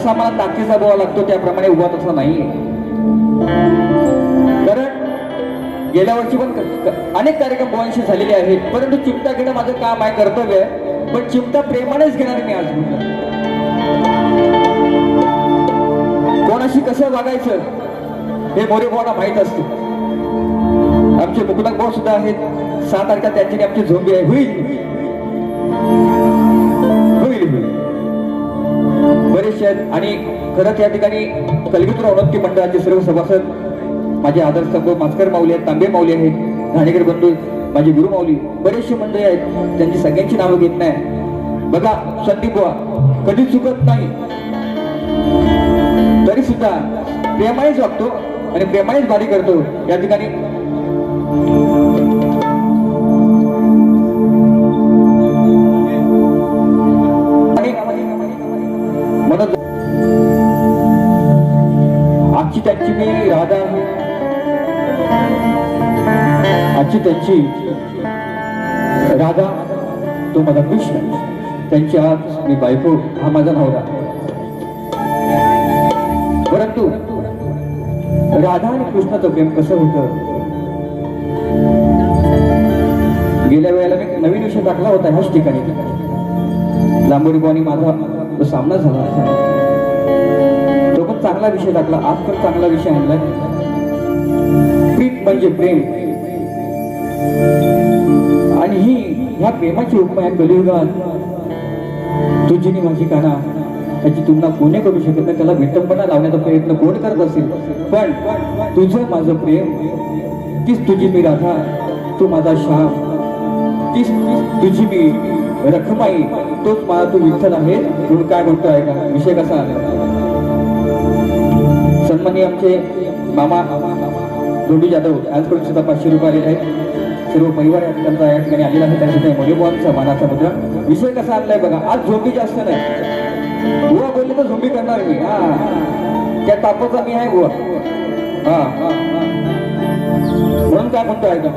जसा मला ताकदीचा बोवा लागतो त्याप्रमाणे उभा तसा नाहीये. कारण गेल्या वर्षी पण अनेक कार्यक्रम बुवांशी झालेले आहेत, परंतु चिमटा घेणं माझं काम आहे, कर्तव्य आहे. पण चिमटा प्रेमानेच घेणार मी आज. कोणाशी कसं वागायचं हे मोरे बुवांना माहीत असतं. आमचे मुकुंद भाऊ सुद्धा आहेत. 6 तारखेला त्यांची आमची झोंबी आहे. होईल होईल होईल बरेचसे आहेत. आणि खरंच या ठिकाणी कलगीतूर अवनती मंडळाचे सर्व सभासद, माझे आदर्श मास्कर माऊली आहेत, तांबे माऊली आहेत, घाणेकर बंधू, माझे गुरु माऊली, बरेचसे मंडळी आहेत. त्यांची सगळ्यांची नावं घेत नाही. बघा संदीप बुवा कधी चुकत नाही, तरी सुद्धा प्रेमानेच वागतो आणि प्रेमानेच बारी करतो. या ठिकाणी आजची त्यांची मी राधा आहे, आजची त्यांची राधा तो माझा कृष्ण, त्यांची आज मी बायको, हा माझा नवरा. परंतु राधा आणि कृष्णाचं प्रेम कसं होतं, गेल्या वेळेला मी नवीन विषय टाकला होता ह्याच ठिकाणी. लांबोडी बुवांनी माझा तो सामना झाला, तो पण चांगला विषय टाकला. आज पण चांगला विषय आणलाय. प्रीत म्हणजे प्रेम. आणि ह्या प्रेमाची उपमा या कलियुगात तुझी नी माझी काना त्याची तुलना कोणी करू शकत नाही. त्याला विटंबना लावण्याचा प्रयत्न कोण करत असेल, पण तुझं माझं प्रेम, तीच तुझी मी राधा, तू माझा श्याम, तीच तुझी मी रखमाई, तोच माझा तू विठ्ठल आहे. म्हणून काय म्हणतो आहे का विषय कसा आला. सन्माननीय आमचे मामा धोंडी जाधव आजकडून सुद्धा 500 रुपये आलेले आहेत. सर्व परिवार त्यांचा या ठिकाणी आलेला आहे. त्यांच्या मोरेबुवांचा मानाचा मुद्रा. विषय कसा आणलाय बघा. आज झोंबी जास्त नाही. बुवा बोलले तर झोंबी करणार मी. त्या तापाचा मी आहे बुवा. म्हणून काय म्हणतो आहे का.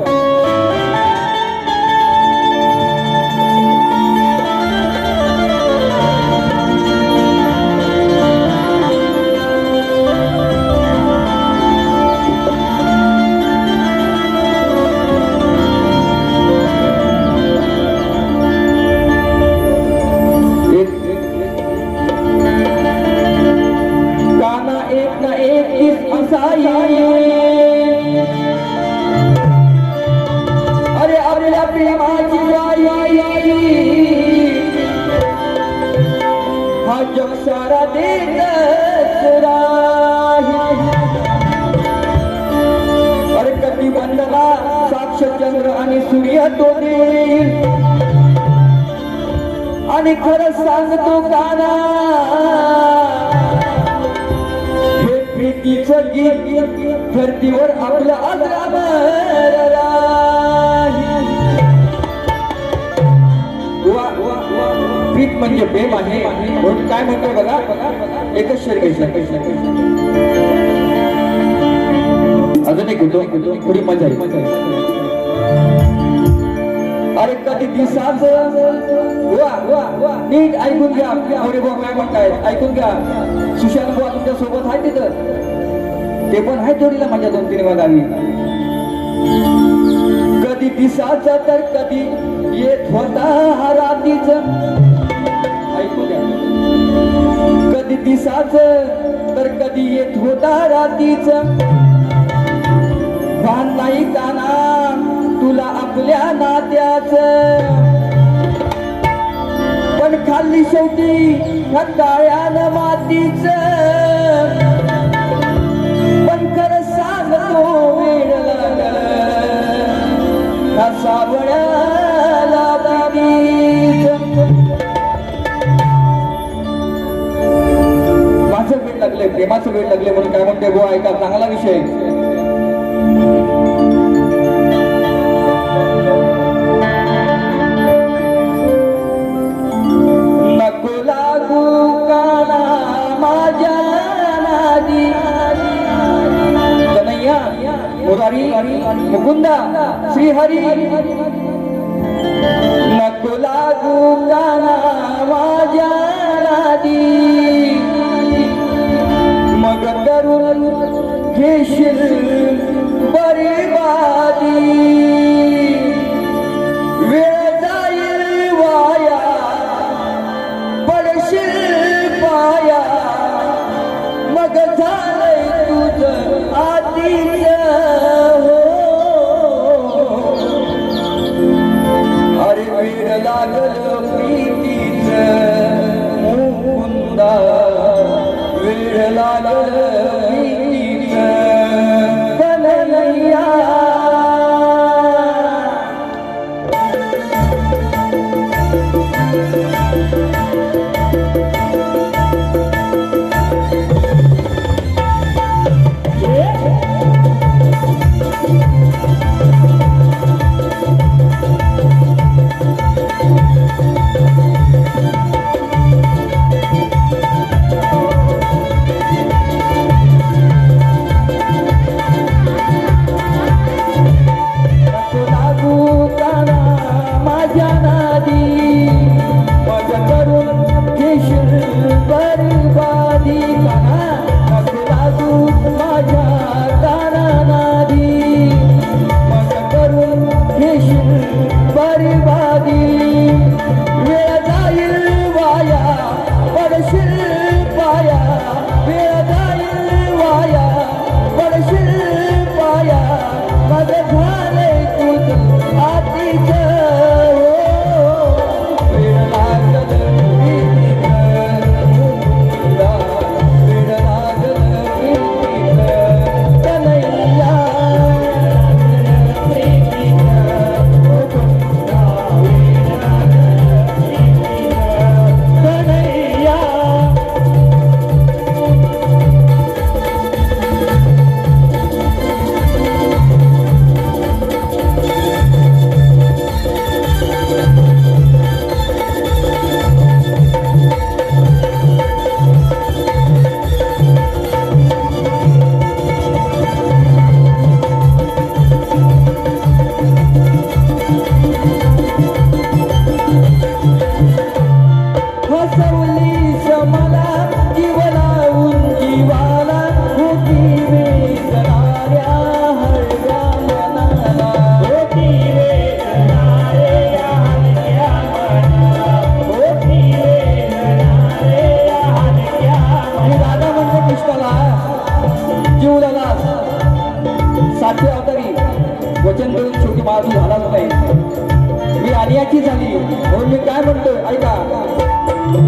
अरे आपल्या प्रेमाची हा जग सारा देत अरे कधी बंधला साक्ष चंद्र आणि सूर्य तो देईल. आणि खरं सांगतो काना प्रीतीचं गीत धरतीवर आपलं अजरामर प्रीत म्हणजे प्रेम आहे. म्हणून काय म्हणतोय बघा. एकच शर घ्यायचं. अजून एक घेतो, थोडी मजा आहे. अरे कधी दिसाच नीट ऐकून घ्या. अरे बुवा काय म्हणतायत ऐकून घ्या. सुशांत बुवा तुमच्या सोबत आहे तिथं, ते पण आहे जोडीला माझ्या 2-3 गावी. कधी दिसाचा तर कधी येत होता हा रात्रीच. ऐकू द्या. कधी दिसाच तर कधी येत होता रात्रीच. भान नाही काना तुला आपल्या नात्याच. पण खाल्ली शेवटी ह्या काळ्यानं मातीच. पण खरं सांगतो वेळ लागला ह्या सावळ्याला प्रीतीच. माझं वेळ लागले, प्रेमाचं वेळ लागले. म्हणून काय म्हणते बुवा ऐका, चांगला विषय. मुकुंदा श्रीहरी नको लागू काना माझ्या नादी. वेळ जाईल वाया पडशील पाया मग झालंय तुझं आधीच हो अरे वेळ लागल प्रीतीच मुकुंदा वेळ लागल प्रीतीच कन्हैया साध्य अवतारी वचन देऊन शेवटी माझी झालाच नाही मी आलियाची झाली म्हणून मी काय म्हणतोय ऐका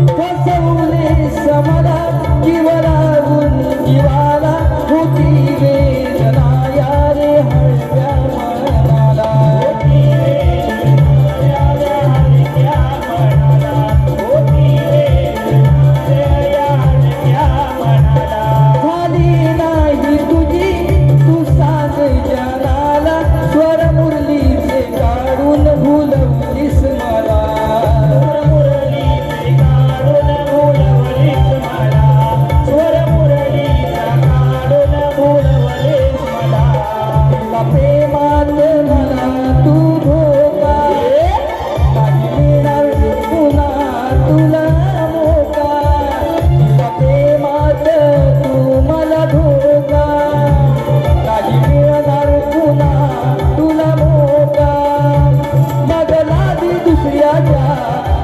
फसवले समला जीवनावून जीवाला होती वेदना या रे हळव्या मनाला होती वेदना या रे हळव्या मनाला होती वेदना या हळव्या मनाला झाली नाही तुझी तू सांग जनाला स्वर मुरलीचे काढून भुलवलीस मला प्रेमात मला तू धोका काही मिळणार पुन्हा तुला मोका प्रेमात तू मला धोका काही मिळणार पुन्हा तुला मोका मग लादी दुसऱ्याच्या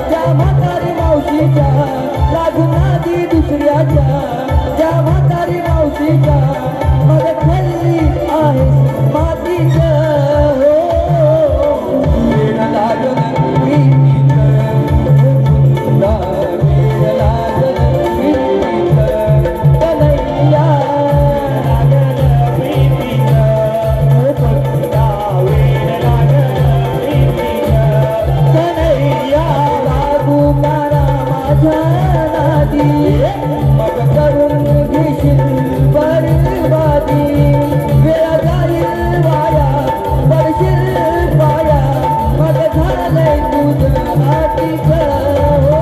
त्या म्हातारी मावशीच्या लागून आधी दुसऱ्याच्या त्या म्हातारी मावशीच्या मग खाल्ली आहेस मातीचं हो वेळ लागल प्रीतीचं मुकुंदा वेळ लागल प्रीतीचं कन्हैया लागल प्रीतीचं मुकुंदा वेळ लागल प्रीतीचं कन्हैया लागू कारा माझ्या नादी मग करून घेशील बरबादी वेळा जाईल वाया पडशील पाया मग झालंय तुझं आटीचं